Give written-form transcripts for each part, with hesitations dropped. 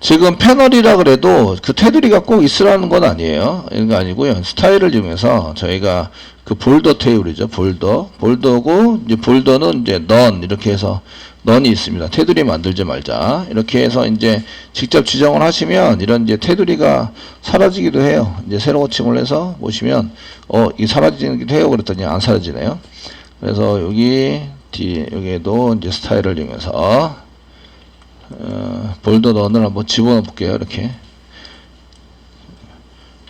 지금 패널이라 그래도 그 테두리가 꼭 있으라는 건 아니에요. 이런 거 아니고요. 스타일을 이용해서 저희가 그 볼더 테이블이죠. 볼더고 이제 볼더는 이제 넌 이렇게 해서 넌이 있습니다. 테두리 만들지 말자. 이렇게 해서 이제 직접 지정을 하시면 이런 이제 테두리가 사라지기도 해요. 이제 새로 고침을 해서 보시면 이게 사라지기도 해요. 그랬더니 안 사라지네요. 그래서 여기에도 이제 스타일을 이용해서 볼더 넌을 한번 집어넣어 볼게요. 이렇게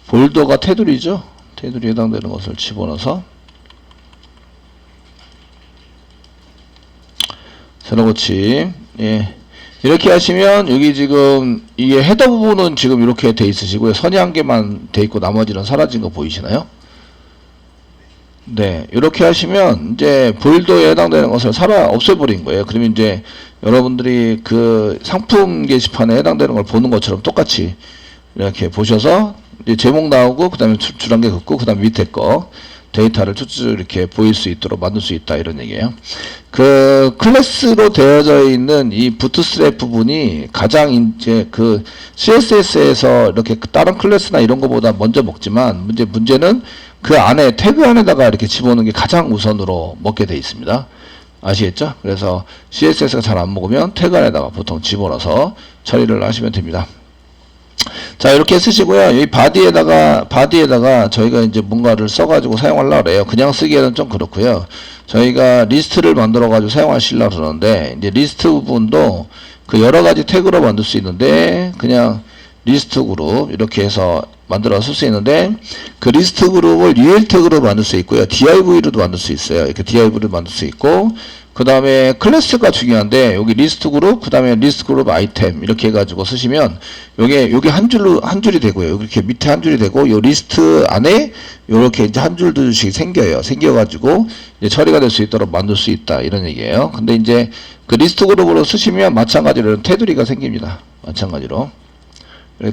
볼더가 테두리죠. 테두리에 해당되는 것을 집어넣어서 새로 고침. 예. 이렇게 하시면 여기 지금 이게 헤더 부분은 지금 이렇게 돼 있으시고요. 선이 한 개만 돼 있고 나머지는 사라진 거 보이시나요? 네, 이렇게 하시면 이제 볼더에 해당되는 것을 없애버린 거예요. 그러면 이제 여러분들이 그 상품 게시판에 해당되는 걸 보는 것처럼 똑같이 이렇게 보셔서 이제 제목 나오고 그 다음에 줄한개 긋고 그 다음에 밑에 거 데이터를 쭉쭉 이렇게 보일 수 있도록 만들 수 있다 이런 얘기예요. 그 클래스로 되어져 있는 이 부트스트랩 부분이 가장 이제 그 CSS에서 이렇게 다른 클래스나 이런 거보다 먼저 먹지만 문제는 그 안에 태그 안에다가 이렇게 집어넣는 게 가장 우선으로 먹게 돼 있습니다. 아시겠죠? 그래서 CSS가 잘 안 먹으면 태그 안에다가 보통 집어넣어서 처리를 하시면 됩니다. 자, 이렇게 쓰시고요. 여기 바디에다가 저희가 이제 뭔가를 써가지고 사용하려고 그래요. 그냥 쓰기에는 좀 그렇고요. 저희가 리스트를 만들어가지고 사용하시려고 그러는데, 이제 리스트 부분도 그 여러가지 태그로 만들 수 있는데, 그냥 리스트 그룹, 이렇게 해서 만들어 쓸 수 있는데, 그 리스트 그룹을 UL 태그로 만들 수 있고요. DIV로도 만들 수 있어요. 이렇게 DIV로 만들 수 있고, 그 다음에 클래스가 중요한데 여기 리스트 그룹, 그 다음에 리스트 그룹 아이템 이렇게 해가지고 쓰시면 요게 한 줄이 되고요. 이렇게 밑에 한 줄이 되고 요 리스트 안에 요렇게 이제 한 줄씩 생겨가지고 이제 처리가 될 수 있도록 만들 수 있다 이런 얘기예요. 근데 이제 그 리스트 그룹으로 쓰시면 마찬가지로 테두리가 생깁니다. 마찬가지로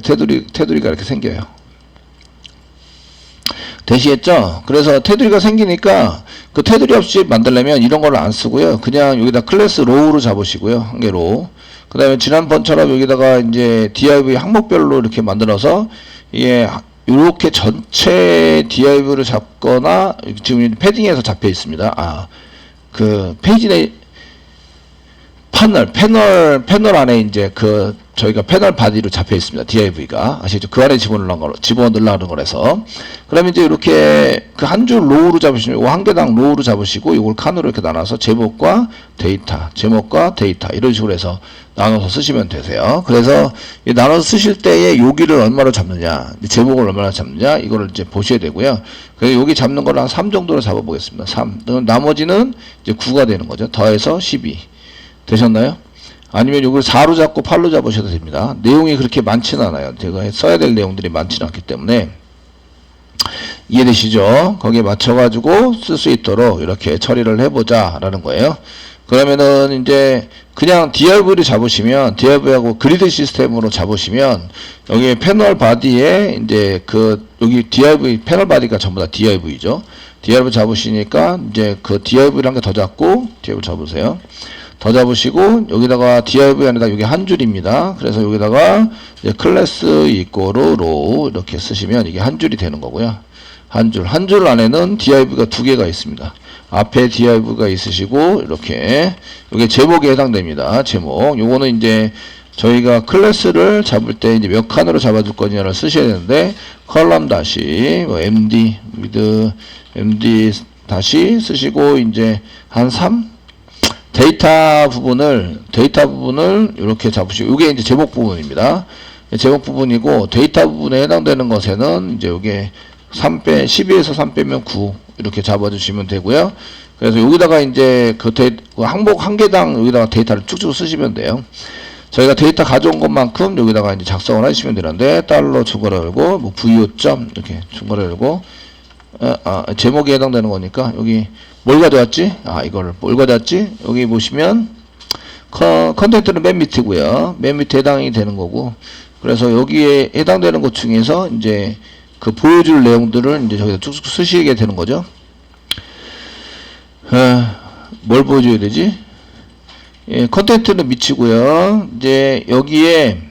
테두리가 이렇게 생겨요. 되시겠죠? 그래서 테두리가 생기니까 그 테두리 없이 만들려면 이런 걸 안 쓰고요. 그냥 여기다 클래스 로우로 잡으시고요. 한 개 로우. 그 다음에 지난번처럼 여기다가 이제 div 항목별로 이렇게 만들어서 이게 이렇게 전체 div를 잡거나 지금 패딩에서 잡혀 있습니다. 그 페이지 내 패널 안에 이제 그 저희가 패널 바디로 잡혀 있습니다. div가 아시죠? 그 안에 집어넣으려는 거라서 그러면 이제 이렇게 그 한 줄 로우로 잡으시면 이거 한 개당 로우로 잡으시고 이걸 칸으로 이렇게 나눠서 제목과 데이터 이런 식으로 해서 나눠서 쓰시면 되세요. 그래서 이 나눠서 쓰실 때에 여기를 얼마로 잡느냐, 제목을 얼마나 잡느냐 이거를 이제 보셔야 되고요. 그래서 여기 잡는 거를 한 3 정도로 잡아 보겠습니다. 3. 나머지는 이제 9가 되는 거죠. 더해서 12. 되셨나요? 아니면 이걸 4로 잡고 8로 잡으셔도 됩니다. 내용이 그렇게 많지는 않아요. 제가 써야 될 내용들이 많지는 않기 때문에 이해되시죠? 거기에 맞춰가지고 쓸 수 있도록 이렇게 처리를 해보자 라는 거예요. 그러면은 이제 그냥 div를 잡으시면 div하고 그리드 시스템으로 잡으시면 여기 패널 바디에 이제 그 여기 div 패널 바디가 전부 다 div죠. div 잡으시니까 이제 그 div란 게 더 잡고 div 잡으세요. 더 잡으시고 여기다가 div 안에다 여기 한 줄입니다. 그래서 여기다가 이제 클래스 이꼬르 로우 이렇게 쓰시면 이게 한 줄이 되는 거고요. 한 줄 안에는 div가 두 개가 있습니다. 앞에 div가 있으시고 이렇게 이게 제목에 해당됩니다. 제목. 요거는 이제 저희가 클래스를 잡을 때 이제 몇 칸으로 잡아줄 거냐를 쓰셔야 되는데 컬럼 다시 뭐 md 다시 쓰시고 이제 한 3 데이터 부분을 이렇게 잡으시고 이게 이제 제목 부분입니다. 제목 부분이고 데이터 부분에 해당되는 것에는 이제 이게 12에서 3 빼면 9 이렇게 잡아주시면 되고요. 그래서 여기다가 이제 그 항목 한 개당 여기다가 데이터를 쭉쭉 쓰시면 돼요. 저희가 데이터 가져온 것만큼 여기다가 이제 작성을 하시면 되는데 달러 중괄호 열고 뭐 VO 이렇게 중괄호 열고 제목에 해당되는 거니까 여기 뭘 가져왔지? 이거를 뭘 가져왔지? 여기 보시면 컨텐츠는 맨 밑이고요. 맨 밑에 해당이 되는 거고 그래서 여기에 해당되는 것 중에서 이제 그 보여줄 내용들을 이제 저기다 쭉쭉 쓰시게 되는 거죠. 뭘 보여줘야 되지? 컨텐츠는 밑이고요. 이제 여기에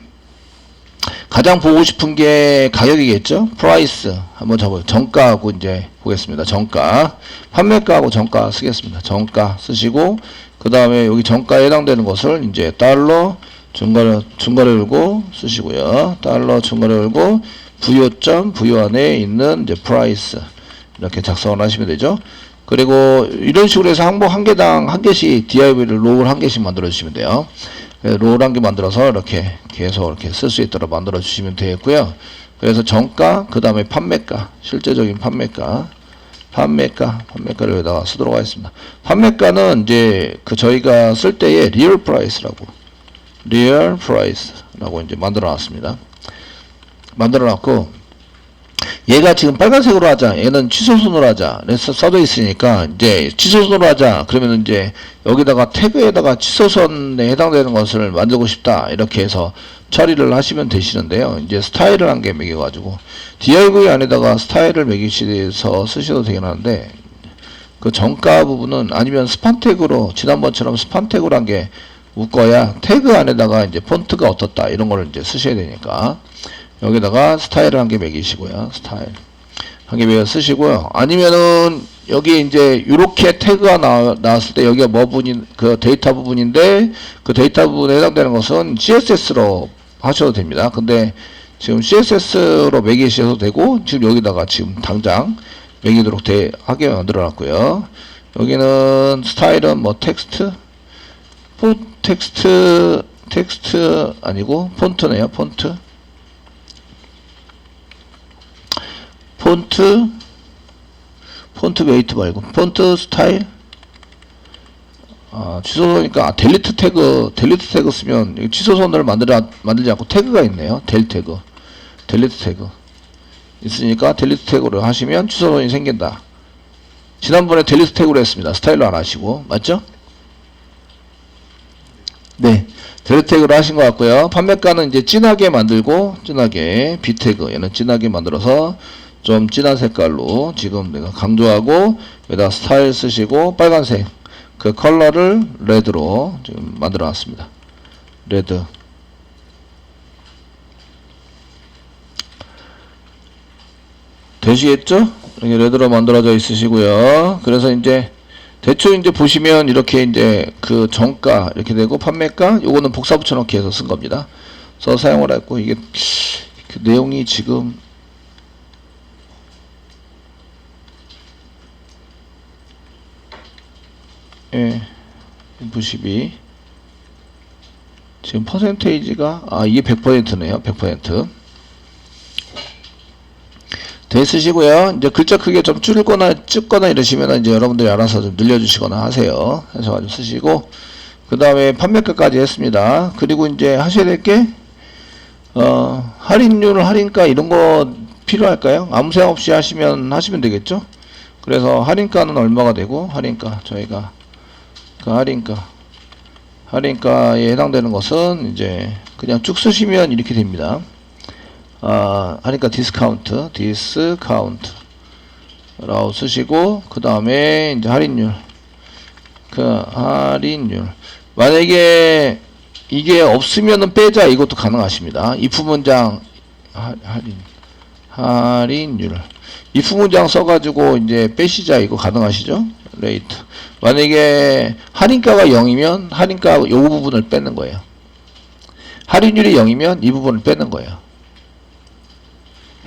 가장 보고 싶은 게 가격이겠죠? 프라이스 한번 잡아요. 정가하고 이제 보겠습니다. 정가, 판매가하고 정가 쓰겠습니다. 정가 쓰시고 그 다음에 여기 정가에 해당되는 것을 이제 달러 중괄호 열고 쓰시고요. 달러 중괄호 열고 부요점 부요 안에 있는 이제 프라이스 이렇게 작성을 하시면 되죠. 그리고 이런 식으로 해서 항목 한 개당 한 개씩 DIV를 롤 한 개씩 만들어 주시면 돼요. 롤 한 개 만들어서 이렇게 계속 이렇게 쓸 수 있도록 만들어 주시면 되겠고요. 그래서 정가, 그 다음에 판매가, 실제적인 판매가를 여기다가 쓰도록 하겠습니다. 판매가는 이제 그 저희가 쓸 때에 리얼 프라이스라고 이제 만들어 놨습니다. 만들어 놨고, 얘가 지금 빨간색으로 하자, 얘는 취소순으로 하자, 그래서 써져 있으니까, 이제 취소순으로 하자, 그러면 이제 여기다가 태그에다가 취소선에 해당되는 것을 만들고 싶다, 이렇게 해서 처리를 하시면 되시는데요. 이제 스타일을 한 개 매겨가지고, div 안에다가 스타일을 매기셔서 쓰셔도 되긴 하는데, 그 정가 부분은 아니면 스판 태그로, 지난번처럼 스판 태그로 한 게 묶어야 태그 안에다가 이제 폰트가 어떻다, 이런 거를 이제 쓰셔야 되니까, 여기다가 스타일을 한 개 매기시고요. 스타일 한 개 매겨 쓰시고요. 아니면은 여기 이제 이렇게 태그가 나왔을 때 여기가 뭐 부분인 그 데이터 부분인데 그 데이터 부분에 해당되는 것은 CSS로 하셔도 됩니다. 근데 지금 CSS로 매기셔도 되고 지금 여기다가 지금 당장 매기도록 하게 만들어 놨고요. 여기는 스타일은 뭐 텍스트 아니고 폰트네요. 폰트 웨이트 말고 폰트 스타일. 취소선이니까 델리트 태그 쓰면 취소선을 만들지 않고 태그가 있네요. 델리트 태그 있으니까 델리트 태그를 하시면 취소선이 생긴다. 지난번에 델리트 태그로 했습니다. 스타일로 안 하시고, 맞죠? 네, 델리트 태그로 하신 것 같고요. 판매가는 이제 진하게 만들고, B 태그 얘는 진하게 만들어서 좀 진한 색깔로 지금 내가 강조하고 여기다 스타일 쓰시고 빨간색 그 컬러를 레드로 지금 만들어 놨습니다. 레드. 되시겠죠? 이렇게 레드로 만들어져 있으시고요. 그래서 이제 대충 이제 보시면 이렇게 이제 그 정가 이렇게 되고 판매가 요거는 복사 붙여넣기 해서 쓴 겁니다. 그래서 사용을 했고 이게 그 내용이 지금 F12 지금 퍼센테이지가 이게 100%네요. 100% 됐으시고요. 이제 글자 크기 좀 줄거나 찍거나 이러시면 이제 여러분들이 알아서 좀 늘려주시거나 하세요. 해서 가지고 쓰시고 그 다음에 판매가까지 했습니다. 그리고 이제 하셔야 될 게 할인율, 할인가 이런 거 필요할까요? 아무 생각 없이 하시면 되겠죠. 그래서 할인가는 얼마가 되고 할인가 저희가 그 할인가에 해당되는 것은 이제 그냥 쭉 쓰시면 이렇게 됩니다. 할인가 디스카운트라고 쓰시고 그 다음에 이제 할인율 만약에 이게 없으면은 빼자 이것도 가능하십니다. if 문장 할인율 if 문장 써가지고 이제 빼시자 이거 가능하시죠? 레이트 만약에 할인가가 0이면 할인가 요 부분을 빼는 거예요. 할인율이 0이면 이 부분을 빼는 거예요.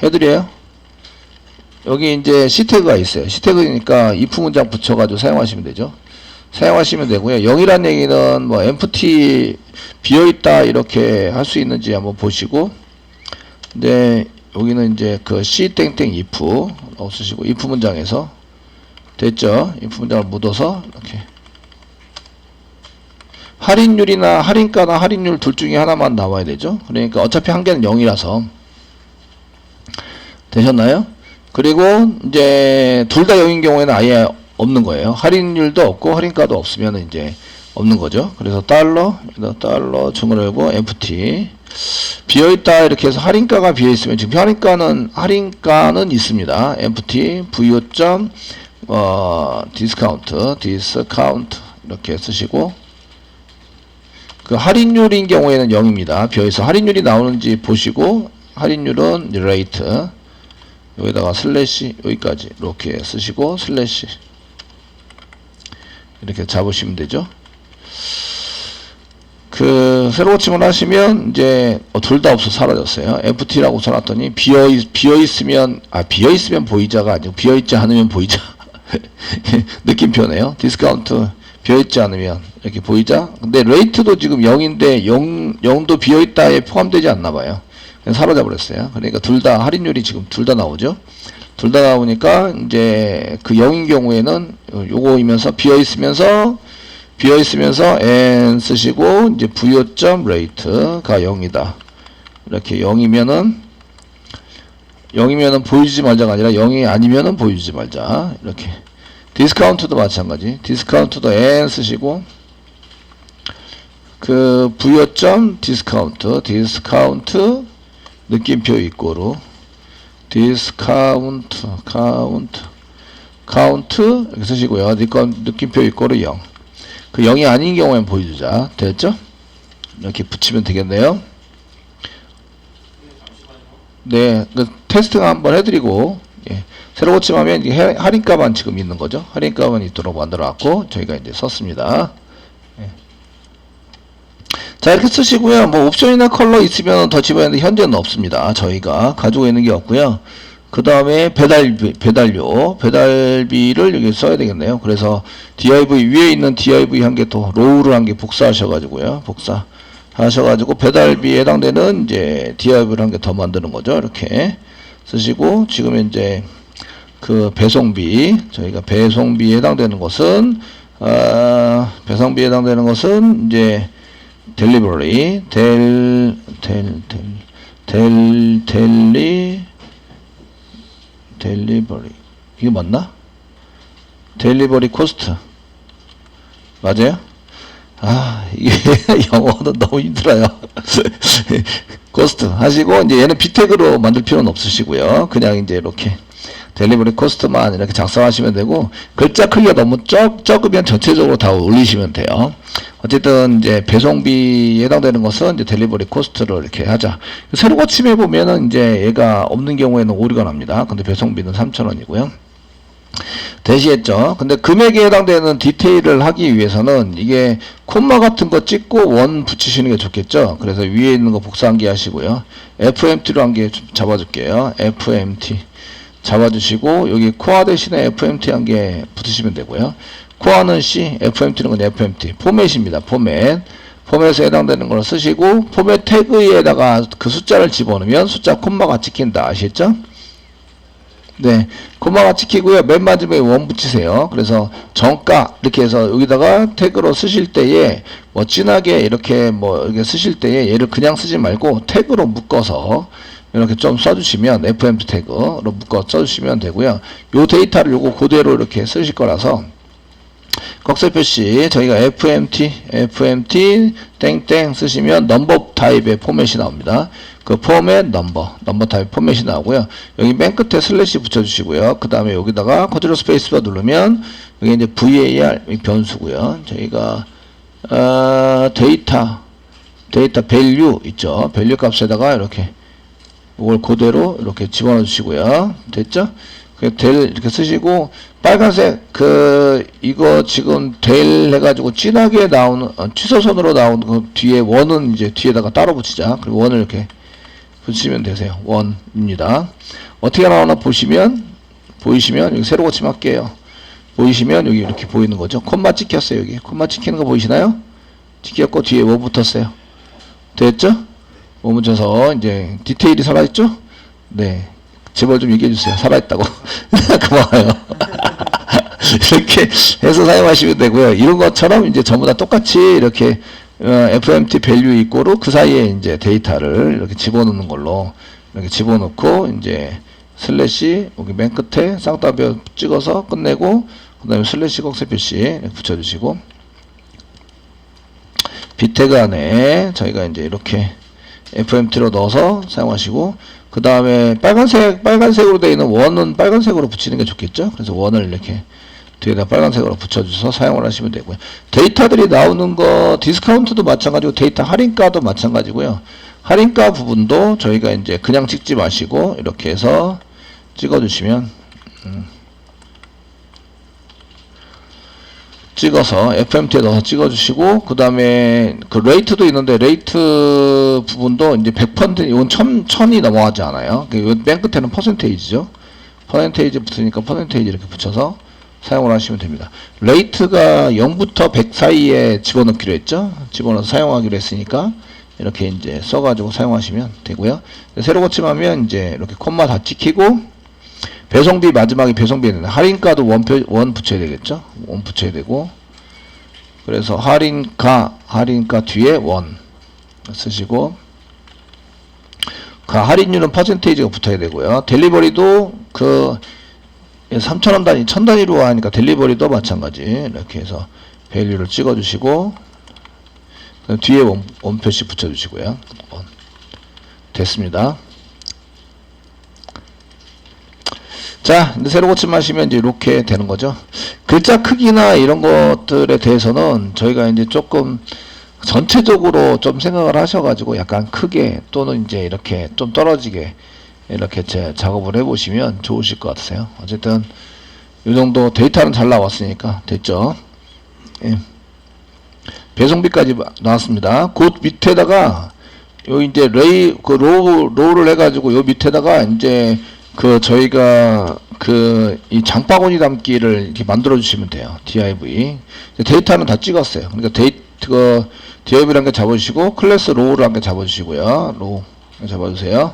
해드려요? 여기 이제 C태그가 있어요. C태그니까 if 문장 붙여가지고 사용하시면 되죠. 사용하시면 되고요. 0이란 얘기는 뭐 empty 비어있다 이렇게 할 수 있는지 한번 보시고 근데 여기는 이제 그 C 땡땡 if 쓰시고 if 문장에서 됐죠? if 문장을 묻어서 이렇게 할인율이나 할인가나 할인율 둘 중에 하나만 나와야 되죠. 그러니까 어차피 한 개는 0이라서 되셨나요? 그리고 이제 둘 다 0인 경우에는 아예 없는 거예요. 할인율도 없고 할인가도 없으면 이제 없는 거죠. 그래서 달러 중괄호 열고 empty 비어있다 이렇게 해서 할인가가 비어있으면 지금 할인가는 있습니다. empty 부요점 디스카운트 이렇게 쓰시고 그 할인율인 경우에는 0입니다. 비어있어. 할인율이 나오는지 보시고, 할인율은 rate. 여기다가 슬래시, 여기까지 이렇게 쓰시고, 슬래시. 이렇게 잡으시면 되죠. 그 새로 고침을 하시면 이제 둘 다 없어 사라졌어요. FT라고 써놨더니 비어 있으면 보이자가 아니고 비어 있지 않으면 보이자. 느낌표네요. 디스카운트 비어 있지 않으면 이렇게 보이자. 근데 레이트도 지금 0인데 0도 비어 있다에 포함되지 않나 봐요. 그냥 사라져 버렸어요. 그러니까 둘 다 할인율이 지금 둘 다 나오죠. 둘 다 나오니까 이제 그 0인 경우에는 요거이면서 비어 있으면서 n 쓰시고 이제 부여점 레이트가 0이다. 이렇게 0이면은 보여주지 말자가 아니라 0이 아니면은 보여주지 말자. 이렇게. 디스카운트도 마찬가지. 디스카운트도 n 쓰시고 그 부여점 디스카운트 느낌표 이꼬로 디스카운트 카운트 이렇게 쓰시고요. 느낌표 이꼬로 0. 그 0이 아닌 경우엔 보여주자. 됐죠? 이렇게 붙이면 되겠네요. 네, 그 테스트 한번 해드리고, 예. 새로 고침하면 할인가만 지금 있는 거죠. 할인가만 있도록 만들어놨고, 저희가 이제 썼습니다. 예. 자, 이렇게 쓰시고요. 뭐, 옵션이나 컬러 있으면 더 집어야 되는데, 현재는 없습니다. 저희가 가지고 있는 게 없고요. 그 다음에 배달비를 여기 써야 되겠네요. 그래서 div 위에 있는 div 한 개 또 로우를 한 개 복사하셔가지고요. 복사하셔가지고 배달비에 해당되는 이제 div를 한 개 더 만드는 거죠. 이렇게 쓰시고 지금 이제 그 배송비 저희가 배송비에 해당되는 것은 배송비에 해당되는 것은 이제 delivery 델리버리 이게 맞나? 델리버리 코스트 맞아요? 아 이게 영어는 너무 힘들어요. 코스트 하시고 이제 얘는 비택으로 만들 필요는 없으시고요. 그냥 이제 이렇게 델리버리 코스트만 이렇게 작성하시면 되고 글자 크기가 너무 적으면 전체적으로 다 올리시면 돼요. 어쨌든 이제 배송비에 해당되는 것은 이제 델리버리 코스트를 이렇게 하자. 새로 고침해 보면은 이제 얘가 없는 경우에는 오류가 납니다. 근데 배송비는 3,000원이고요. 대시했죠. 근데 금액에 해당되는 디테일을 하기 위해서는 이게 콤마 같은 거 찍고 원 붙이시는 게 좋겠죠. 그래서 위에 있는 거 복사한개 하시고요. FMT로 한 개 잡아줄게요. FMT 잡아주시고 여기 코어 대신에 FMT 한 개 붙이시면 되고요. 코어는 C, FMT는 건 FMT. 포맷입니다. 포맷에 해당되는 걸 쓰시고 포맷 태그에다가 그 숫자를 집어넣으면 숫자 콤마가 찍힌다. 아시겠죠? 네, 콤마가 찍히고요. 맨 마지막에 원 붙이세요. 그래서 정가 이렇게 해서 여기다가 태그로 쓰실 때에 뭐 진하게 이렇게 뭐 이렇게 쓰실 때에 얘를 그냥 쓰지 말고 태그로 묶어서 이렇게 좀 써주시면 FMT 태그로 묶어 써주시면 되고요. 요 데이터를 요거 그대로 이렇게 쓰실 거라서 꺽쇠 표시 저희가 FMT 땡땡 쓰시면 넘버 타입의 포맷이 나옵니다. 그 포맷 넘버 타입 포맷이 나오고요. 여기 맨 끝에 슬래시 붙여주시고요. 그 다음에 여기다가 컨트롤 스페이스바 누르면 여기 이제 var 변수고요. 저희가 데이터 밸류 있죠. 밸류 값에다가 이렇게 이걸 그대로 이렇게 집어넣어 주시고요. 됐죠? 이렇게 쓰시고 빨간색 이거 지금 델 해가지고 진하게 나오는 취소선으로 나오는 그 뒤에 원은 이제 뒤에다가 따로 붙이자. 그리고 원을 이렇게 붙이면 되세요. 원입니다. 어떻게 나오나 보시면 여기 새로 고침할게요. 보이시면 여기 이렇게 보이는 거죠. 콤마 찍혔어요. 여기 콤마 찍히는 거 보이시나요? 찍혔고 뒤에 뭐 붙었어요. 됐죠? 뭐 붙여서 이제 디테일이 살아있죠? 네. 제발 좀 얘기해주세요. 살아있다고. 고마워요. 이렇게 해서 사용하시면 되고요. 이런 것처럼 이제 전부 다 똑같이 이렇게 FMT 밸류 이꼬로 그 사이에 이제 데이터를 이렇게 집어넣는 걸로 이렇게 집어넣고 이제 슬래시 여기 맨 끝에 쌍따옴표 찍어서 끝내고 그 다음에 슬래시 꺽쇠 표시 붙여주시고 비태그 안에 저희가 이제 이렇게 FMT로 넣어서 사용하시고 그 다음에 빨간색으로 되어 있는 원은 빨간색으로 붙이는 게 좋겠죠. 그래서 원을 이렇게 뒤에다 빨간색으로 붙여주셔서 사용을 하시면 되고요. 데이터들이 나오는 거 디스카운트도 마찬가지고 데이터 할인가도 마찬가지고요. 할인가 부분도 저희가 이제 그냥 찍지 마시고 이렇게 해서 찍어주시면 찍어서 FMT에 넣어서 찍어주시고 그 다음에 그 레이트도 있는데 레이트 부분도 이제 100% 이건 1000이 넘어가지 않아요. 맨 끝에는 퍼센테이지죠. 퍼센테이지 붙으니까 퍼센테이지 이렇게 붙여서 사용을 하시면 됩니다. 레이트가 0부터 100 사이에 집어넣기로 했죠. 집어넣어서 사용하기로 했으니까 이렇게 이제 써가지고 사용하시면 되고요. 새로 고침하면 이제 이렇게 콤마 다 찍히고 배송비 마지막에 배송비는 할인가도 원 붙여야 되겠죠. 원 붙여야 되고 그래서 할인가 뒤에 원 쓰시고 그 할인율은 퍼센테이지가 붙어야 되고요. 델리버리도 그 3,000원 단위, 1000단위로 하니까 델리버리도 마찬가지 이렇게 해서 밸류를 찍어주시고 뒤에 원 표시 붙여주시고요. 됐습니다. 자, 이제 새로 고침하시면 이제 이렇게 되는 거죠. 글자 크기나 이런 것들에 대해서는 저희가 이제 조금 전체적으로 좀 생각을 하셔가지고 약간 크게 또는 이제 이렇게 좀 떨어지게 이렇게 작업을 해보시면 좋으실 것 같으세요. 어쨌든 이 정도 데이터는 잘 나왔으니까 됐죠. 예. 배송비까지 나왔습니다. 그 밑에다가 요 이제 로우를 해가지고 요 밑에다가 이제 그 저희가 그 이 장바구니 담기를 이렇게 만들어 주시면 돼요. div 데이터는 다 찍었어요. 그러니까 div라는 게 잡아주시고 클래스 로우를 한 개 잡아주시고요. 로우 잡아주세요.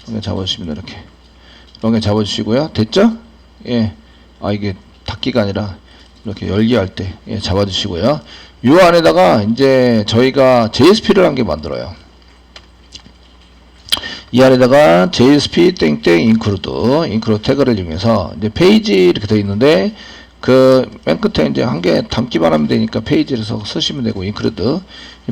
이렇게 잡아주시면 이렇게 잡아주시고요. 됐죠? 예. 아 이게 닫기가 아니라 이렇게 열기 할 때 예, 잡아주시고요. 요 안에다가 이제 저희가 JSP를 한 개 만들어요. 이 안에다가 JSP 땡땡 include 태그를 이용해서 이제 페이지 이렇게 되어 있는데 그 맨 끝에 이제 한 개 담기만 하면 되니까 페이지에서 쓰시면 되고 include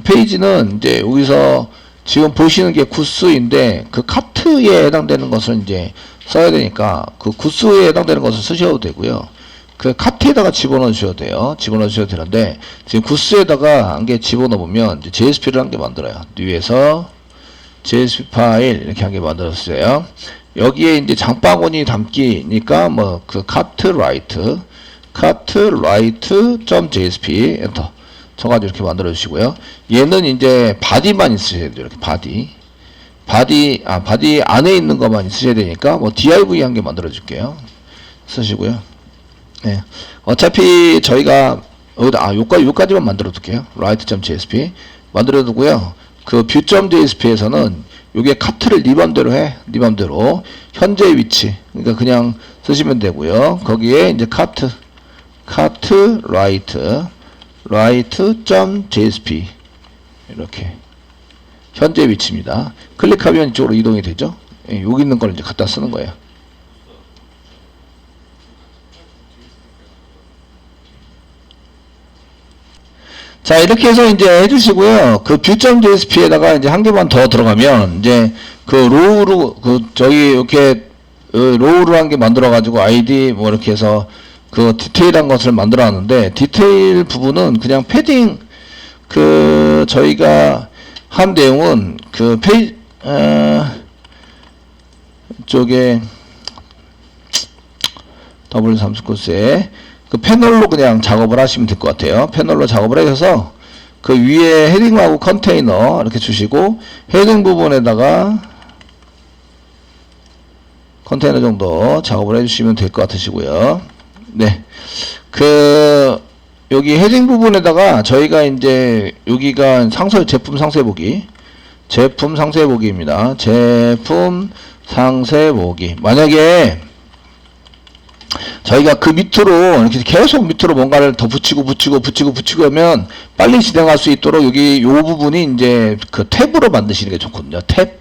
페이지는 이제 여기서 지금 보시는 게 구스인데 그 카트에 해당되는 것을 이제 써야 되니까 그 구스에 해당되는 것을 쓰셔도 되고요. 그 카트에다가 집어넣어 주셔도 돼요. 집어넣어 주셔도 되는데 지금 구스에다가 한 개 집어넣어 보면 이제 JSP를 한 개 만들어요. 뉴에서 JSP 파일 이렇게 한 개 만들었어요. 여기에 이제 장바구니 담기니까 뭐 그 카트라이트 .jsp 엔터 쳐가지고 이렇게 만들어 주시고요. 얘는 이제 바디만 있으셔야 돼요. 이렇게 바디 안에 있는 것만 있으셔야 되니까 뭐 div 한 개 만들어 줄게요. 쓰시고요. 네. 어차피 저희가 요까지만 만들어 둘게요. write.jsp 만들어 두고요. 그 view.jsp에서는 요게 카트를 네 맘대로 해. 네 맘대로. 현재 위치. 그러니까 그냥 쓰시면 되고요. 거기에 이제 카트 write.jsp 이렇게 현재 위치입니다. 클릭하면 이쪽으로 이동이 되죠. 예, 여기 있는 걸 이제 갖다 쓰는 거예요. 자, 이렇게 해서 이제 해주시고요. 그 view.jsp에다가 이제 한 개만 더 들어가면 이제 그 로우로 저기 이렇게 로우로 한 개 만들어 가지고 아이디 뭐 이렇게 해서 그 디테일한 것을 만들어 놨는데 디테일 부분은 그냥 패딩 그 저희가 한 내용은 그 페이지 쪽에 W3 코스에 그 패널로 그냥 작업을 하시면 될 것 같아요. 패널로 작업을 해서 그 위에 헤딩하고 컨테이너 이렇게 주시고 헤딩 부분에다가 컨테이너 정도 작업을 해주시면 될 것 같으시고요. 네, 그 여기 헤딩 부분에다가 저희가 이제 여기가 제품 상세보기입니다. 제품 상세보기. 만약에 저희가 그 밑으로 이렇게 계속 밑으로 뭔가를 더 붙이고 하면 빨리 진행할 수 있도록 여기 요 부분이 이제 그 탭으로 만드시는 게 좋거든요. 탭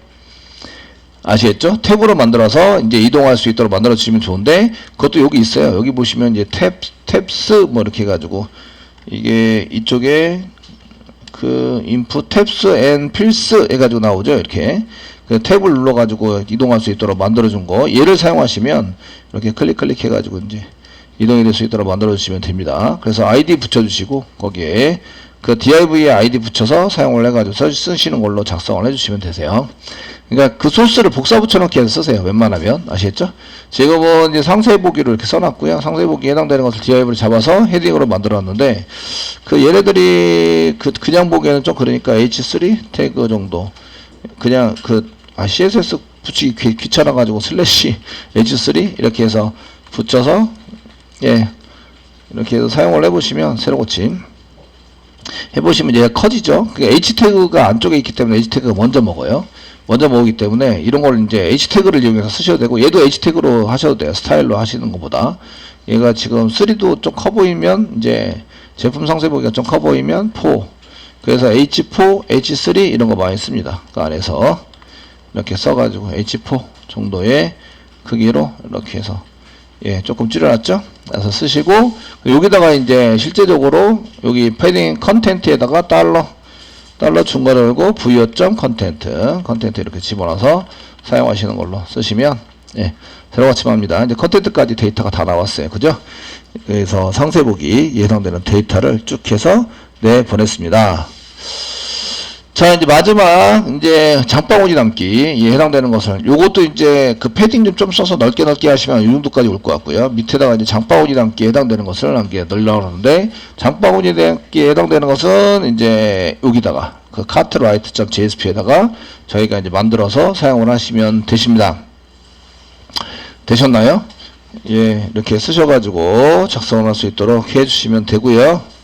아시겠죠? 탭으로 만들어서 이제 이동할 수 있도록 만들어 주시면 좋은데 그것도 여기 있어요. 여기 보시면 이제 탭스 뭐 이렇게 해가지고 이게 이쪽에 그 input 탭스 and 필스 해가지고 나오죠. 이렇게 그 탭을 눌러가지고 이동할 수 있도록 만들어준 거 얘를 사용하시면 이렇게 클릭 해가지고 이제 이동이 될 수 있도록 만들어 주시면 됩니다. 그래서 아이디 붙여주시고 거기에 그 div에 아이디 붙여서 사용을 해가지고 쓰시는 걸로 작성을 해주시면 되세요. 그러니까 그 소스를 복사 붙여넣기 해서 쓰세요. 웬만하면. 아시겠죠? 지금은 이제 상세 보기로 이렇게 써놨고요. 상세 보기에 해당되는 것을 div를 잡아서 헤딩으로 만들어놨는데, 그 얘네들이 그냥 보기에는 좀 그러니까 h3 태그 정도. 그냥 CSS 붙이기 귀찮아가지고 슬래시 h3 이렇게 해서 붙여서, 예. 이렇게 해서 사용을 해보시면, 새로 고침. 해보시면 얘가 커지죠? h 태그가 안쪽에 있기 때문에 h 태그가 먼저 먹어요. 먼저 모으기 때문에 이런 걸 이제 h 태그를 이용해서 쓰셔도 되고, 얘도 h 태그로 하셔도 돼요. 스타일로 하시는 것보다. 얘가 지금 3도 좀 커 보이면, 이제 제품 상세 보기가 좀 커 보이면 4. 그래서 h4, h3 이런 거 많이 씁니다. 그 안에서 이렇게 써가지고 h4 정도의 크기로 이렇게 해서, 예, 조금 줄여놨죠? 그래서 쓰시고, 여기다가 이제 실제적으로 여기 패딩 컨텐트에다가 달러 중괄호 열고 부여.컨텐트 컨텐트 이렇게 집어넣어서 사용하시는 걸로 쓰시면, 예, 새로같이합니다. 이제 컨텐트까지 데이터가 다 나왔어요. 그죠? 그래서 상세 보기 예상되는 데이터를 쭉 해서 내보냈습니다. 자, 이제 마지막 이제 장바구니 담기에 해당되는 것을, 요것도 이제 그 패딩 좀 써서 넓게 하시면 이 정도까지 올 것 같고요. 밑에다가 이제 장바구니 담기에 해당되는 것을 넣으려고 하는데, 장바구니 담기에 해당되는 것은 이제 여기다가 그 cartwrite.jsp에다가 저희가 이제 만들어서 사용을 하시면 되십니다. 되셨나요? 예, 이렇게 쓰셔가지고 작성을 할 수 있도록 해주시면 되고요.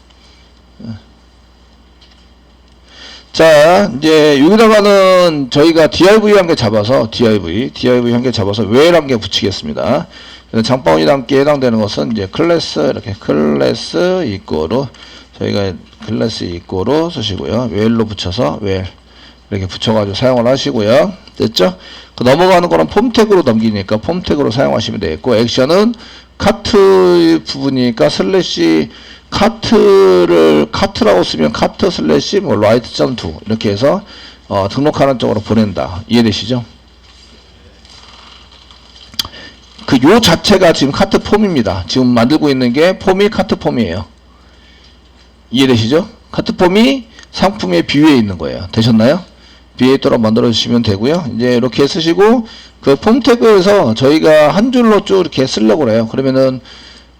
자, 이제 여기다가는 저희가 div 한 개 잡아서 div 한 개 잡아서 where 한 개 붙이겠습니다. 장바구니 담기에 해당되는 것은 이제 클래스, 이렇게 클래스 이꼬로 저희가 클래스 이꼬로 쓰시고요. where로 붙여서 where 이렇게 붙여가지고 사용을 하시고요. 됐죠? 그 넘어가는 거는 폼 태그로 넘기니까 폼 태그로 사용하시면 되겠고, 액션은 카트 부분이니까 슬래시 카트라고 쓰면 카트 슬래시 뭐 write.to 이렇게 해서 등록하는 쪽으로 보낸다. 이해되시죠? 요 자체가 지금 카트 폼입니다. 지금 만들고 있는 게 폼이 카트 폼이에요. 이해되시죠? 카트 폼이 상품의 비유에 있는 거예요. 되셨나요? 비에 있도록 만들어 주시면 되고요. 이제 이렇게 쓰시고, 그 폼 태그에서 저희가 한 줄로 쭉 이렇게 쓰려고 해요. 그러면은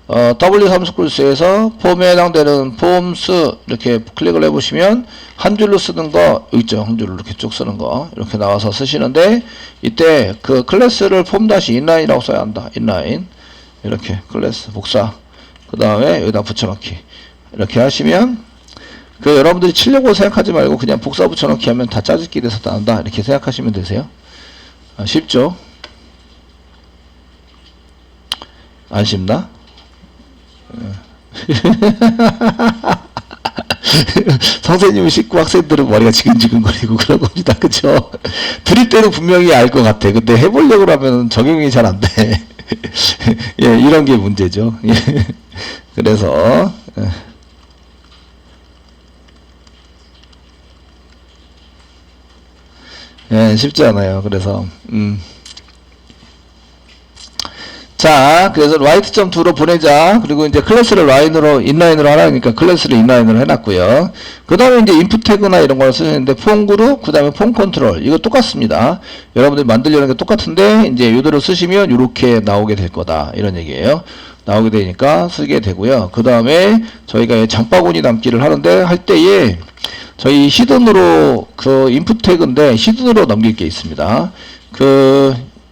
W3스쿨스에서 폼에 해당되는 폼스 이렇게 클릭을 해보시면 한 줄로 쓰는 거 있죠. 한 줄로 이렇게 쭉 쓰는 거 이렇게 나와서 쓰시는데, 이때 그 클래스를 폼-인라인이라고 써야 한다. 인라인 이렇게 클래스 복사, 그 다음에 여기다 붙여넣기 이렇게 하시면, 그 여러분들이 치려고 생각하지 말고 그냥 복사 붙여넣기 하면 다 짜집기 돼서 나온다 이렇게 생각하시면 되세요. 쉽죠? 안 쉽나? 선생님이 쉽고 학생들은 머리가 지근지근거리고 그런 겁니다. 그쵸? 드릴 때는 분명히 알 것 같아. 근데 해보려고 하면 적용이 잘 안 돼. 예, 이런 게 문제죠. 예. 그래서 예, 쉽지 않아요. 그래서 자, 그래서 write.to로 보내자. 그리고 이제 클래스를 인라인으로 하라니까 클래스를 인라인으로 해놨고요. 그 다음에 이제 input 태그나 이런 걸 쓰시는데, 폼 그룹, 그 다음에 폼 컨트롤. 이거 똑같습니다. 여러분들이 만들려는 게 똑같은데, 이제 요대로 쓰시면 이렇게 나오게 될 거다. 이런 얘기예요. 나오게 되니까 쓰게 되고요. 그 다음에 저희가 장바구니 담기를 하는데, 할 때에 저희 히든으로 그 input 태그인데, 히든으로 넘길 게 있습니다.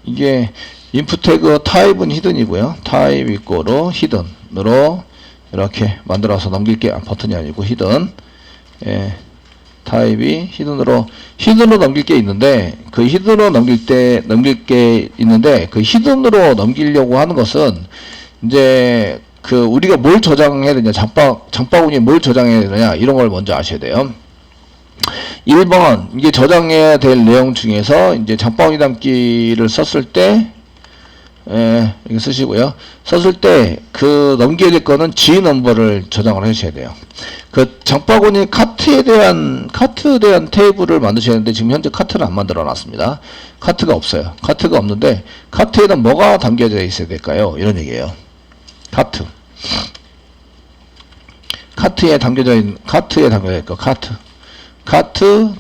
이게, 인풋 태그 타입은 히든이고요. 타입 이꼬로 히든으로 이렇게 만들어서 넘길게, 버튼이 아니고 히든. 예, 타입이 히든으로 넘길 게 있는데, 그 히든으로 넘길 게 있는데, 그 히든으로 넘기려고 하는 것은 이제 우리가 뭘 저장해야 되냐, 장바구니에 뭘 저장해야 되냐, 이런 걸 먼저 아셔야 돼요. 1번, 이게 저장해야 될 내용 중에서 이제 장바구니 담기를 썼을 때, 예, 이렇게 쓰시고요. 썼을 때 그 넘겨야 될 거는 G 넘버를 저장을 하셔야 돼요. 그 장바구니 카트에 대한 테이블을 만드셔야 하는데, 지금 현재 카트를 안 만들어 놨습니다. 카트가 없어요. 카트가 없는데 카트에는 뭐가 담겨져 있어야 될까요? 이런 얘기예요. 카트. 카트에 담겨져 있는, 카트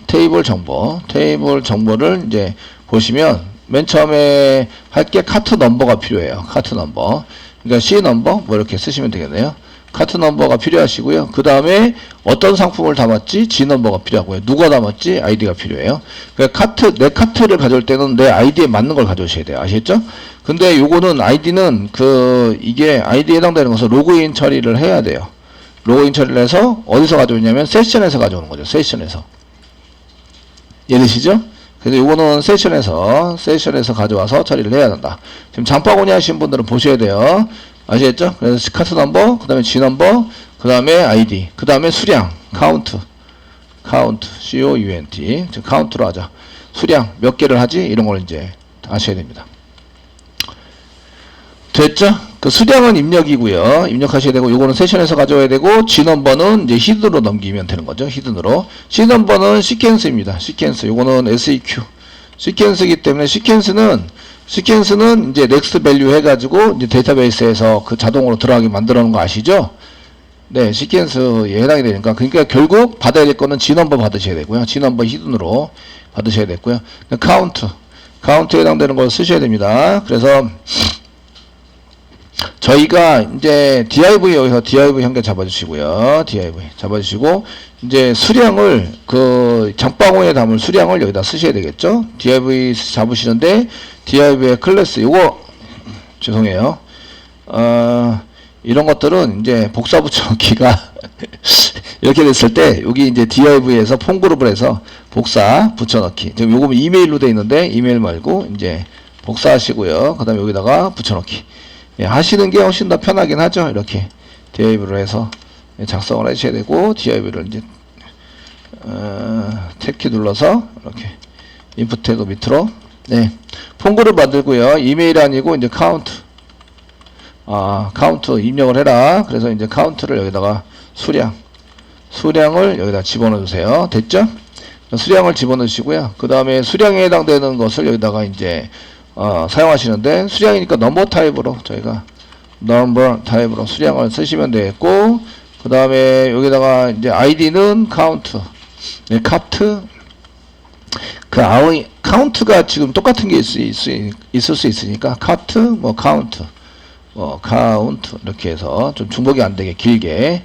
테이블 정보. 테이블 정보를 이제 보시면 맨 처음에 할 게 카트 넘버가 필요해요. 카트 넘버. 그러니까 C 넘버 뭐 이렇게 쓰시면 되겠네요. 카트 넘버가 필요하시고요. 그 다음에 어떤 상품을 담았지? G 넘버가 필요하고요. 누가 담았지? 아이디가 필요해요. 그러니까 내 카트를 가져올 때는 내 아이디에 맞는 걸 가져오셔야 돼요. 아시겠죠? 근데 요거는 아이디는 이게 아이디에 해당되는 것은 로그인 처리를 해야 돼요. 로그인 처리를 해서 어디서 가져오냐면 세션에서 가져오는 거죠. 세션에서. 이해되시죠? 그래서 요거는 세션에서 가져와서 처리를 해야 된다. 지금 장바구니 하신 분들은 보셔야 돼요. 아시겠죠? 그래서 카트 넘버, 그 다음에 G 넘버, 그 다음에 아이디, 그 다음에 수량, 카운트, COUNT, 즉 카운트로 하자. 수량 몇 개를 하지? 이런 걸 이제 아셔야 됩니다. 됐죠? 그 수량은 입력이고요. 입력하셔야 되고, 요거는 세션에서 가져와야 되고, G 넘버는 이제 히든으로 넘기면 되는 거죠. 히든으로. C 넘버는 시퀀스입니다. 시퀀스. 요거는 SEQ. 시퀀스이기 때문에 시퀀스는 이제 넥스트 밸류 해가지고 이제 데이터베이스에서 그 자동으로 들어가게 만들어 놓은 거 아시죠? 네, 시퀀스에 해당이 되니까. 그러니까 결국 받아야 될 거는 G 넘버 받으셔야 되고요. G 넘버 히든으로 받으셔야 되고요. 카운트에 해당되는 걸 쓰셔야 됩니다. 그래서 저희가 이제 div 여기서 div 현재 잡아주시고요. div 잡아주시고 이제 수량을 장바구니에 담을 수량을 여기다 쓰셔야 되겠죠. div 잡으시는데 div의 클래스 요거 죄송해요. 이런 것들은 이제 복사 붙여넣기가 이렇게 됐을 때 여기 이제 div에서 폼 그룹을 해서 복사 붙여넣기. 지금 요거 이메일로 돼 있는데 이메일 말고 이제 복사하시고요. 그다음에 여기다가 붙여넣기. 예, 하시는 게 훨씬 더 편하긴 하죠. 이렇게 div를 해서 작성을 하셔야 되고 div를 이제 탭키 눌러서 이렇게 인풋 태그 밑으로 폼그룹 만들고요. 이메일 아니고 이제 카운트 입력을 해라. 그래서 이제 카운트를 여기다가 수량을 여기다 집어넣어 주세요. 됐죠? 수량을 집어넣으 시고요. 그 다음에 수량에 해당되는 것을 여기다가 이제 사용하시는데 수량이니까 넘버 타입으로 저희가 넘버 타입으로 수량을 쓰시면 되겠고, 그 다음에 여기다가 이제 아이디는 카운트, 카트, 카운트가 지금 똑같은 게 있을 수 있으니까 카트, 카운트 이렇게 해서 좀 중복이 안 되게 길게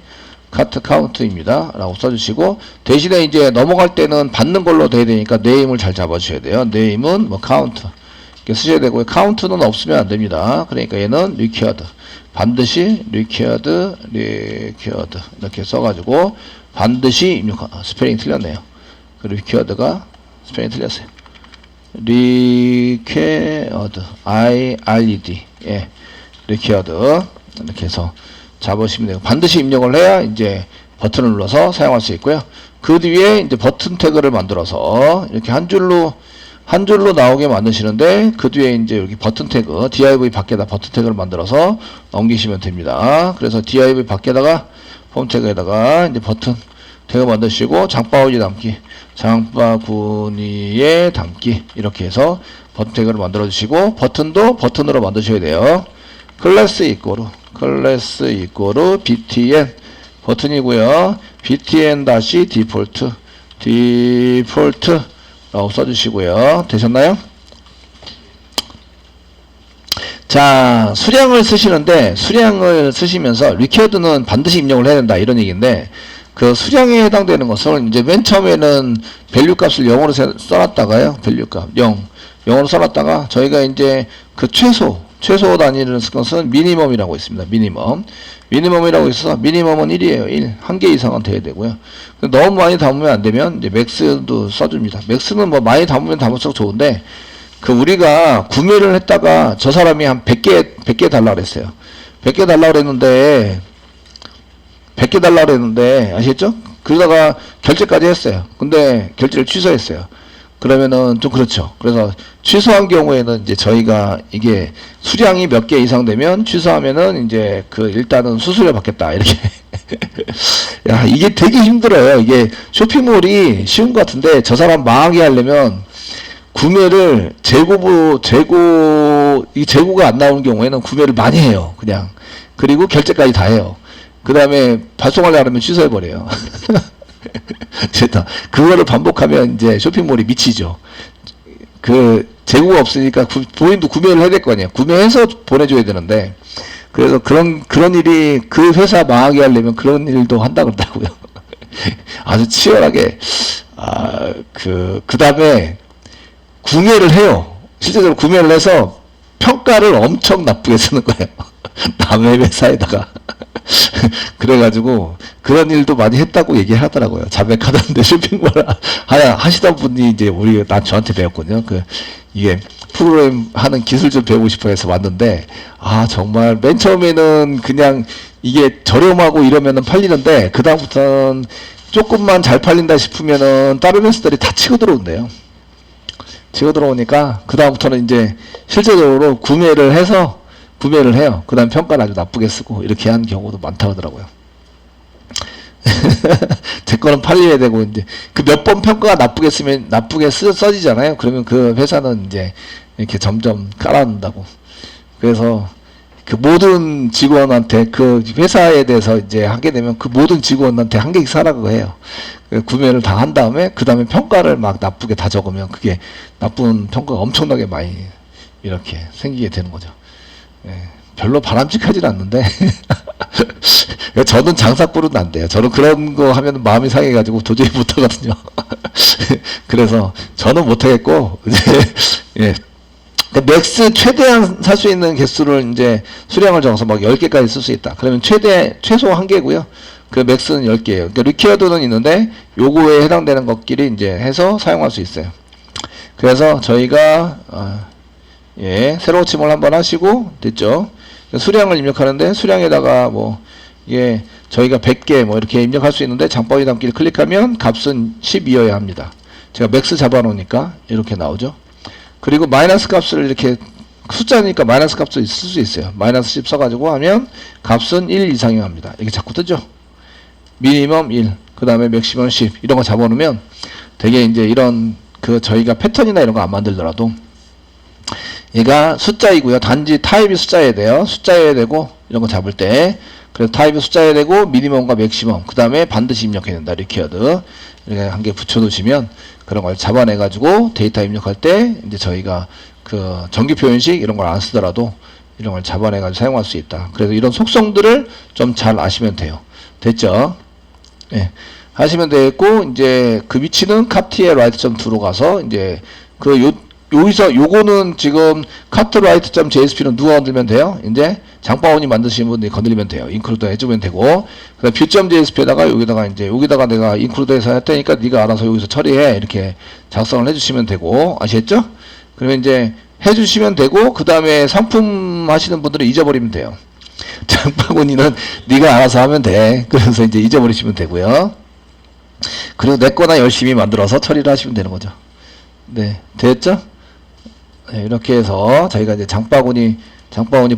카트 카운트입니다 라고 써주시고, 대신에 이제 넘어갈 때는 받는 걸로 돼야 되니까 네임을 잘 잡아주셔야 돼요. 네임은 카운트 쓰셔야 되고요. 카운트는 없으면 안 됩니다. 그러니까 얘는 required. 반드시 required 이렇게 써가지고 반드시 입력. 스펠링 틀렸네요. 그 required가 스펠링 틀렸어요. required IRED required 이렇게 해서 잡으시면 되고, 반드시 입력을 해야 이제 버튼을 눌러서 사용할 수 있고요. 그 뒤에 이제 버튼 태그를 만들어서 이렇게 한 줄로 나오게 만드시는데, 그 뒤에 이제 여기 버튼 태그, div 밖에다 버튼 태그를 만들어서 넘기시면 됩니다. 그래서 div 밖에다가 폼 태그에다가 이제 버튼 태그 만드시고, 장바구니에 담기 이렇게 해서 버튼 태그를 만들어 주시고, 버튼도 버튼으로 만드셔야 돼요. 클래스 이꼬르 btn 버튼이고요. btn 다시 디폴트 라고 써주시고요. 되셨나요? 자, 수량을 쓰시면서 required는 반드시 입력을 해야 된다 이런 얘기인데, 그 수량에 해당되는 것은 이제 맨 처음에는 밸류 값을 0으로 써놨다가요. 밸류 값 0으로 써놨다가 저희가 이제 그 최소 단위를 쓸 것은 미니멈이라고 있습니다. 미니멈이라고 있어서 미니멈은 1이에요. 1. 1개 이상은 돼야 되고요. 너무 많이 담으면 안 되면 이제 맥스도 써줍니다. 맥스는 뭐 많이 담을수록 좋은데, 우리가 구매를 했다가 저 사람이 한 100개 달라고 그랬어요. 100개 달라고 그랬는데 아시겠죠? 그러다가 결제까지 했어요. 근데 결제를 취소했어요. 그러면은 좀 그렇죠. 그래서 취소한 경우에는 이제 저희가 이게 수량이 몇 개 이상 되면 취소하면은 이제 일단은 수수료 받겠다 이렇게. 야, 이게 되게 힘들어요. 이게 쇼핑몰이 쉬운 것 같은데, 저 사람 망하게 하려면 구매를 재고가 안 나오는 경우에는 구매를 많이 해요. 그냥 그리고 결제까지 다 해요. 그 다음에 발송하려고 하면 취소해버려요. 그거를 반복하면 이제 쇼핑몰이 미치죠. 그 재고가 없으니까 본인도 구매를 해야 될 거 아니에요. 구매해서 보내줘야 되는데, 그래서 그런 일이 그 회사 망하게 하려면 그런 일도 한다 그러더라고요. 아주 치열하게. 그 다음에 구매를 해요. 실제적으로 구매를 해서 평가를 엄청 나쁘게 쓰는 거예요. 남의 회사에다가. 그래가지고 그런 일도 많이 했다고 얘기를 하더라고요. 자백하던데 쇼핑몰 하시던 분이 이제 저한테 배웠거든요. 이게 프로그램 하는 기술 좀 배우고 싶어 해서 왔는데, 정말 맨 처음에는 그냥 이게 저렴하고 이러면은 팔리는데, 그다음부터는 조금만 잘 팔린다 싶으면은 다른 회사들이 다 치고 들어온대요. 치고 들어오니까 그다음부터는 이제 실제적으로 구매를 해요. 그 다음 평가를 아주 나쁘게 쓰고 이렇게 한 경우도 많다고 하더라고요. 제 거는 팔려야 되고, 이제 그 몇 번 평가가 나쁘게 써지잖아요. 그러면 그 회사는 이제 이렇게 점점 깔아놓는다고. 그래서 그 모든 직원한테 그 회사에 대해서 이제 하게 되면 그 모든 직원한테 한 개씩 사라고 해요. 구매를 다 한 다음에 그 다음에 평가를 막 나쁘게 다 적으면 그게 나쁜 평가가 엄청나게 많이 이렇게 생기게 되는 거죠. 별로 바람직하진 않는데 저는 장사꾼은 안 돼요. 저는 그런 거 하면 마음이 상해가지고 도저히 못하거든요. 그래서 저는 못하겠고, 이제 맥스 최대한 살 수 있는 개수를 이제 수량을 적어서 막 10개까지 쓸 수 있다. 그러면 최소 1개고요. 그 맥스는 10개예요. 그러니까 리퀘어드는 있는데 요거에 해당되는 것끼리 이제 해서 사용할 수 있어요. 그래서 저희가 새로 침을 한번 하시고 됐죠. 수량을 입력하는데 수량에다가 이게 저희가 100개 이렇게 입력할 수 있는데 장바구니 담기를 클릭하면 값은 10이어야 합니다. 제가 맥스 잡아놓으니까 이렇게 나오죠. 그리고 마이너스 값을 이렇게 숫자니까 마이너스 값도 쓸 수 있어요. 마이너스 10 써가지고 하면 값은 1 이상이어야 합니다. 이게 자꾸 뜨죠. 미니멈 1, 그 다음에 맥시멈 10 이런 거 잡아놓으면 되게 이제 이런 저희가 패턴이나 이런 거 안 만들더라도 얘가 숫자이고요. 단지 타입이 숫자여야 돼요. 숫자여야 되고 이런 거 잡을 때 그래서 타입이 숫자여야 되고 미니멈과 맥시멈 그 다음에 반드시 입력해야 된다. 리퀘어드 이렇게 한 개 붙여놓으시면 그런 걸 잡아내 가지고 데이터 입력할 때 이제 저희가 그 정규 표현식 이런 걸 안 쓰더라도 이런 걸 잡아내 가지고 사용할 수 있다. 그래서 이런 속성들을 좀 잘 아시면 돼요. 됐죠? 하시면 되겠고, 이제 그 위치는 카트의 write.to로 가서 이제 여기서 요거는 지금 카트write.jsp는 누가 건들면 돼요? 이제 장바구니 만드시는 분들이 건드리면 돼요. 인클루드 해주면 되고, 그다음 view.jsp에다가 여기다가 내가 인클루드해서 했다니까 네가 알아서 여기서 처리해 이렇게 작성을 해주시면 되고, 아시겠죠? 그러면 이제 해주시면 되고, 그 다음에 상품 하시는 분들은 잊어버리면 돼요. 장바구니는 네가 알아서 하면 돼. 그래서 이제 잊어버리시면 되고요. 그리고 내 거나 열심히 만들어서 처리를 하시면 되는 거죠. 네, 됐죠? 이렇게 해서 저희가 이제 장바구니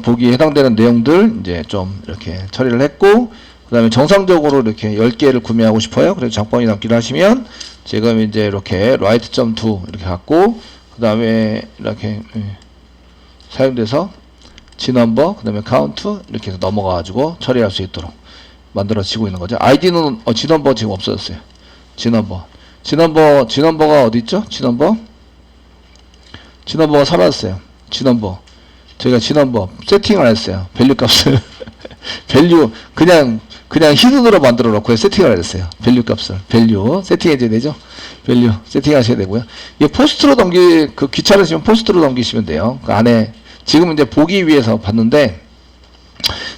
보기에 해당되는 내용들 이제 좀 이렇게 처리를 했고, 그 다음에 정상적으로 이렇게 10개를 구매하고 싶어요. 그래서 장바구니 담기를 하시면 지금 이제 이렇게 write.to 이렇게 갖고, 그 다음에 이렇게 사용돼서 G넘버, 그 다음에 카운트 이렇게 해서 넘어가가지고 처리할 수 있도록 만들어지고 있는 거죠. 아이디는 G넘버 지금 없어졌어요. G넘버가 어디 있죠? G넘버가 사라졌어요. G넘버. 저희가 G넘버 세팅을 했어요. 밸류 값을. 밸류, 그냥 히든으로 만들어 놓고 세팅을 했어요. 밸류 값을. 밸류 세팅해줘야 되죠? 밸류 세팅하셔야 되고요. 이게 포스트로 귀찮으시면 포스트로 넘기시면 돼요. 그 안에, 지금 이제 보기 위해서 봤는데,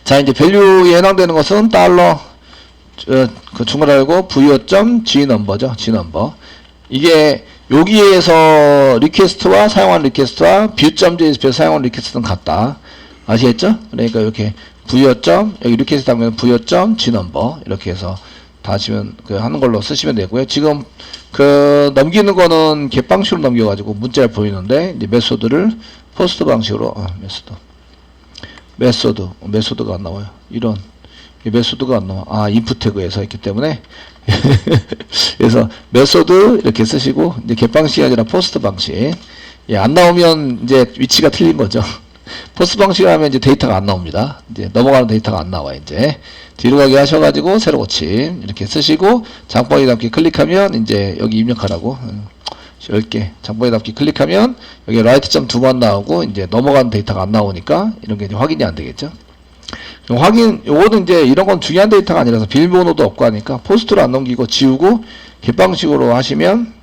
자, 이제 밸류에 해당되는 것은 달러, 그 중괄호 열고 부여.G넘버죠. G넘버. 이게 여기에서 리퀘스트와 사용한 리퀘스트와 view.jsp에서 사용한 리퀘스트는 같다. 아시겠죠? 그러니까 이렇게 여기 리퀘스트 하면 부여.G넘버 이렇게 해서 다 하시면 하는 걸로 쓰시면 되고요. 지금 넘기는 거는 겟 방식으로 넘겨가지고 문자를 보이는데, 이제 메소드를 포스트 방식으로 메소드가 안 나와요. 이런 메소드가 안 나와. 인풋 태그에 서 있기 때문에 그래서 메소드 이렇게 쓰시고, 이제 겟 방식이 아니라 포스트 방식. 안 나오면 이제 위치가 틀린 거죠. 포스 방식을 하면 이제 데이터가 안 나옵니다. 이제 넘어가는 데이터가 안 나와, 이제. 뒤로 가게 하셔가지고, 새로 고침. 이렇게 쓰시고, 장바구니 담기 클릭하면, 이제 여기 입력하라고. 10개. 장바구니 담기 클릭하면, 여기 라이트 점 2번 나오고, 이제 넘어가는 데이터가 안 나오니까, 이런 게 이제 확인이 안 되겠죠. 요거는 이제 이런 건 중요한 데이터가 아니라서 비밀번호도 없고 하니까, 포스트로 안 넘기고 지우고, 깃방식으로 하시면,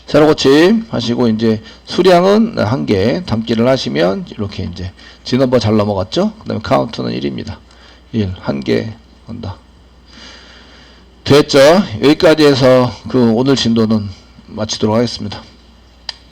새로 고침 하시고, 이제 수량은 1개 담기를 하시면, 이렇게 이제 G넘버 잘 넘어갔죠? 그 다음에 카운트는 1입니다. 1, 1개 한다. 됐죠? 여기까지 해서 오늘 진도는 마치도록 하겠습니다.